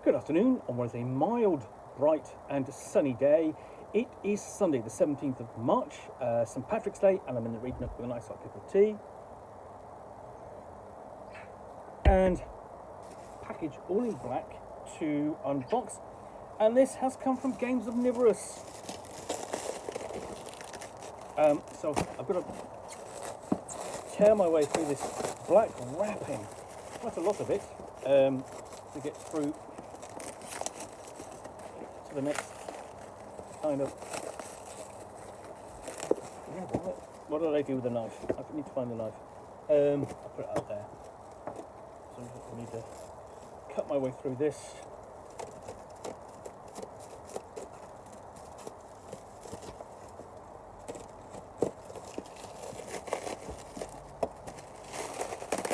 Good afternoon on what is a mild, bright and sunny day. It is Sunday the 17th of March, St Patrick's Day, and I'm in the Read Nook with a nice hot cup of tea. And package all in black to unbox. And this has come from Games Omnivorous. So I've got to tear my way through this black wrapping. Quite a lot of it to get through to the next kind of. What did I do with the knife? I need to find the knife. I'll put it out there. So I need to cut my way through this.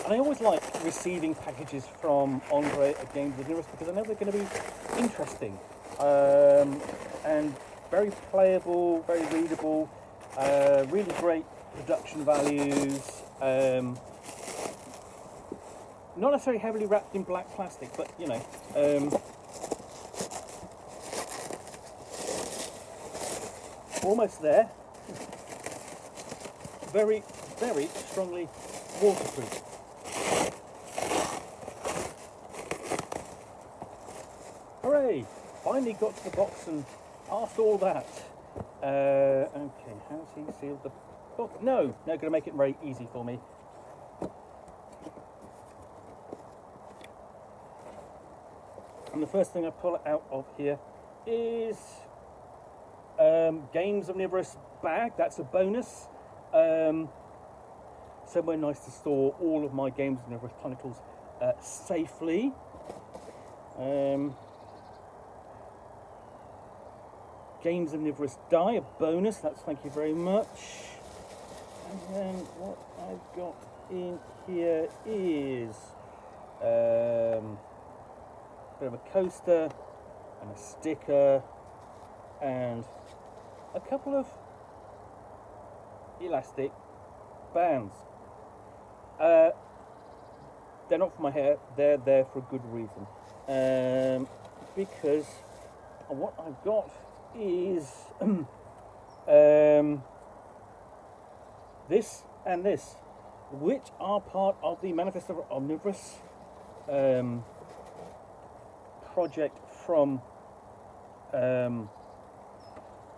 And I always like receiving packages from Andre at Games Omnivorous because I know they're going to be interesting and very playable, very readable, really great production values. Not necessarily heavily wrapped in black plastic, but you know. Almost there. Very, very strongly waterproof. Hooray! Finally got to the box and after all that. Okay, how's he sealed the book? No, going to make it very easy for me. And the first thing I pull out of here is Games Omnivorous bag. That's a bonus. Somewhere nice to store all of my Games Omnivorous titles safely. Games Omnivorous die, a bonus, that's thank you very much. And then what I've got in here is a bit of a coaster and a sticker and a couple of elastic bands. They're not for my hair, they're there for a good reason. Because what I've got is this and this, which are part of the Manifestus Omnivorous project from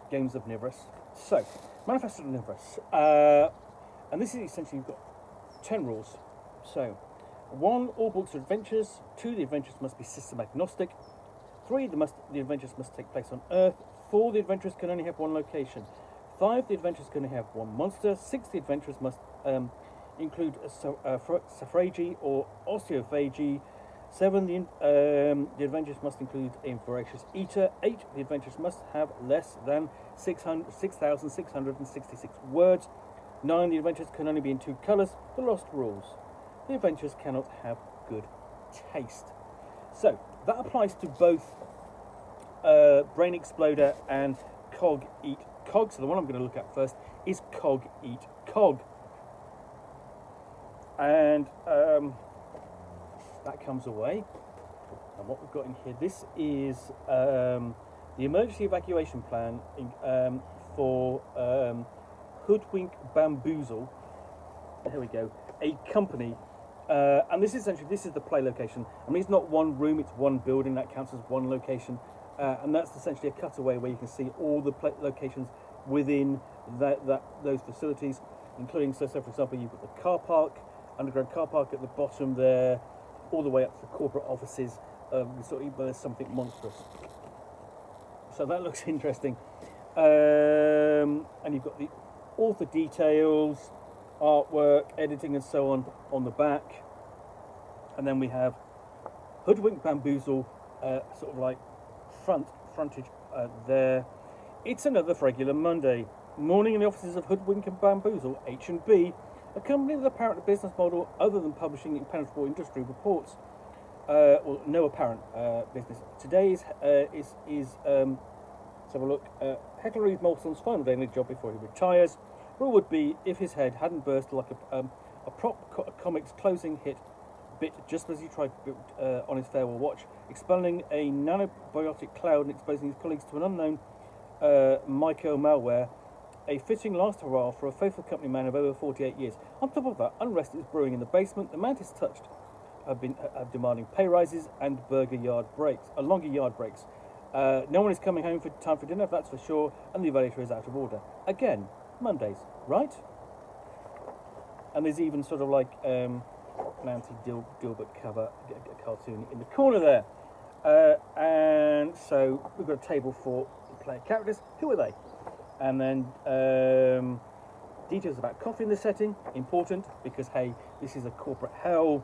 Games Omnivorous. So, Manifestus Omnivorous, and this is essentially, you've got 10 rules. So, 1, all books are adventures. 2, the adventures must be system agnostic. 3, the adventures must take place on Earth. 4, the adventurers can only have one location. 5, the adventurers can only have one monster. 6, the adventurers must include suffragi or osteophagy. 7, the adventurers must include a voracious eater. 8, the adventurers must have less than 6,666 words. 9, the adventurers can only be in 2 colours. The Lost Rules. The adventurers cannot have good taste. So, that applies to both Brain Exploder and Cog Eat Cog. So the one I'm going to look at first is Cog Eat Cog. And that comes away. And what we've got in here, this is the emergency evacuation plan for Hoodwink Bamboozle. There we go. A company. And this is the play location. I mean, it's not one room, it's one building. That counts as one location. And that's essentially a cutaway where you can see all the locations within those facilities, including, so for example, you've got the car park, underground car park at the bottom there, all the way up to the corporate offices. There's something monstrous. So that looks interesting. And you've got the author details, artwork, editing and so on the back. And then we have Hoodwink Bamboozle, sort of like frontage there. It's another regular Monday morning in the offices of Hoodwink and Bamboozle H&B, a company with apparent business model other than publishing impenetrable industry reports. Well, no apparent business. Today is let's have a look. Heckler Reed Molson's final day in the job before he retires. Rule would be if his head hadn't burst like a prop comics closing hit bit just as he tried on his farewell watch, expelling a nanobiotic cloud and exposing his colleagues to an unknown myco-malware, a fitting last hurrah for a faithful company man of over 48 years. On top of that, unrest is brewing in the basement. The Mantis touched have demanding pay rises and longer yard breaks. No one is coming home for time for dinner, that's for sure, and the evaluator is out of order. Again, Mondays, right? And there's even sort of like an anti-Dilbert cover cartoon in the corner there. And so we've got a table for the player characters. Who are they? And then details about coffee in the setting, important, because hey, this is a corporate hell.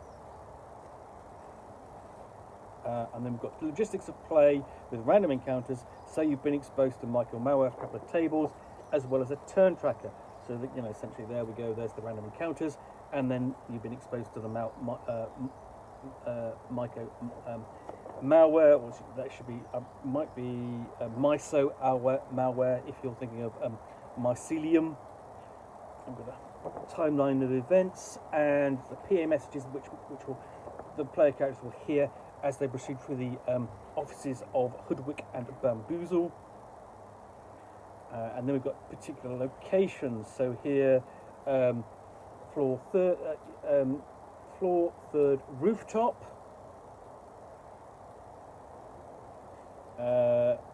And then we've got the logistics of play with random encounters. So you've been exposed to malware, a couple of tables, as well as a turn tracker. So that, essentially there we go, there's the random encounters, and then you've been exposed to the malware, or that should be, might be malware if you're thinking of mycelium. I've got a timeline of events and the PA messages which will the player characters will hear as they proceed through the offices of Hoodwick and Bamboozle. And then we've got particular locations. So here, floor third rooftop.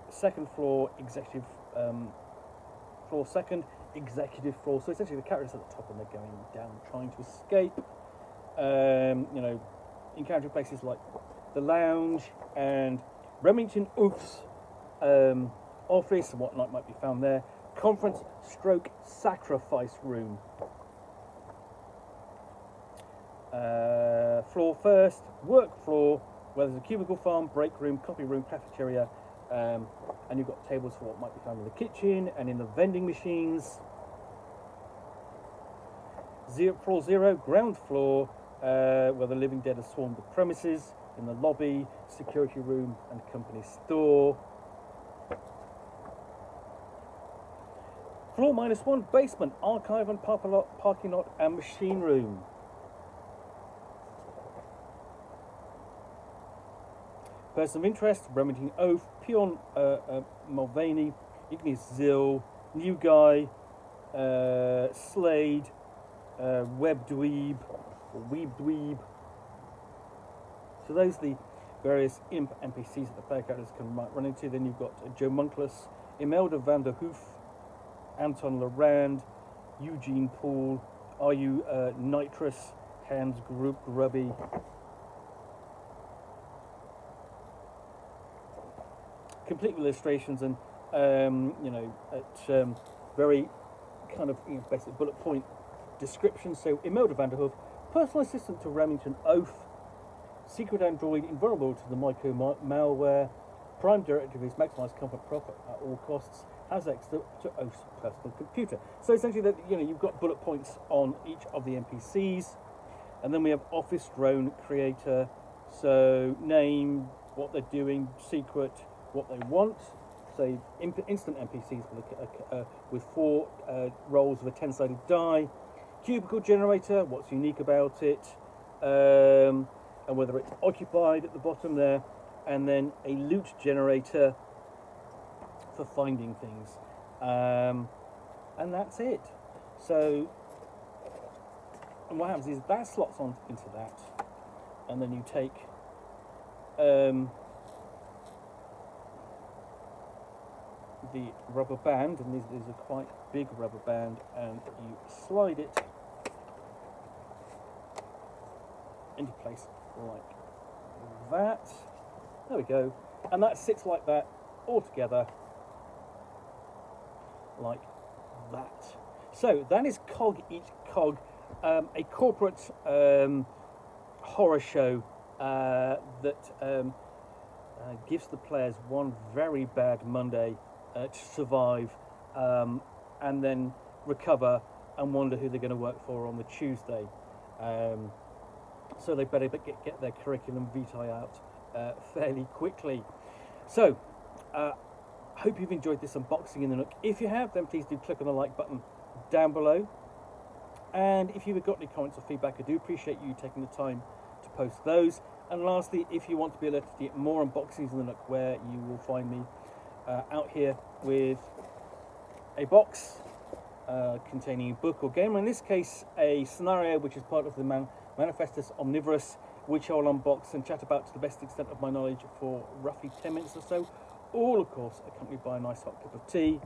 Second floor executive, floor second executive floor. So essentially the characters at the top and they're going down trying to escape. Encountering places like the lounge and Remington Oof's office and whatnot might be found there. Conference stroke sacrifice room. Floor first, work floor, where there's a cubicle farm, break room, coffee room, cafeteria, and you've got tables for what might be found in the kitchen and in the vending machines. Floor zero, ground floor, where the living dead have swarmed the premises, in the lobby, security room, and company store. Floor -1, basement, archive and parking lot and machine room. Person of interest, Remington Oaf, Pion Mulvaney, Ignis Zill, New Guy, Slade, Web Dweeb, or Weeb Dweeb. So those are the various imp NPCs that the player characters can run into. Then you've got Joe Monkless, Imelda van der Hoof, Anton Lorand, Eugene Poole, Are-You Nitrous, Hans Grubby. Complete with illustrations and, very kind of basic bullet point descriptions. So Imelda van der Hoof, personal assistant to Remington Oaf, secret android invulnerable to the malware, prime directive is maximize comfort profit at all costs, has access to Oaf's personal computer. So essentially that you've got bullet points on each of the NPCs, and then we have office drone creator, so name, what they're doing, secret, what they want. So instant NPCs with 4 rolls of a 10-sided die. Cubicle generator, what's unique about it, and whether it's occupied at the bottom there, and then a loot generator for finding things, and that's it. So, and what happens is that slots on into that, and then you take the rubber band, and these are quite big rubber band, and you slide it into place like that. There we go, and that sits like that all together like that. So that is Cog Eat Cog, a corporate horror show that gives the players one very bad Monday to survive, and then recover and wonder who they're going to work for on the Tuesday. So they better get their curriculum vitae out fairly quickly. So, hope you've enjoyed this unboxing in the Nook. If you have, then please do click on the like button down below. And if you've got any comments or feedback, I do appreciate you taking the time to post those. And lastly, if you want to be alerted to get more unboxings in the Nook, where you will find me out here with a box containing a book or game, or in this case a scenario which is part of the Manifestus Omnivorous, which I will unbox and chat about to the best extent of my knowledge for roughly 10 minutes or so, all of course accompanied by a nice hot cup of tea.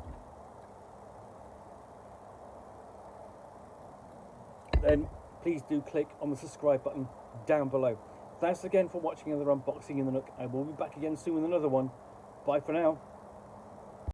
Then please do click on the subscribe button down below. Thanks again for watching another unboxing in the Nook. I will be back again soon with another one. Bye for now.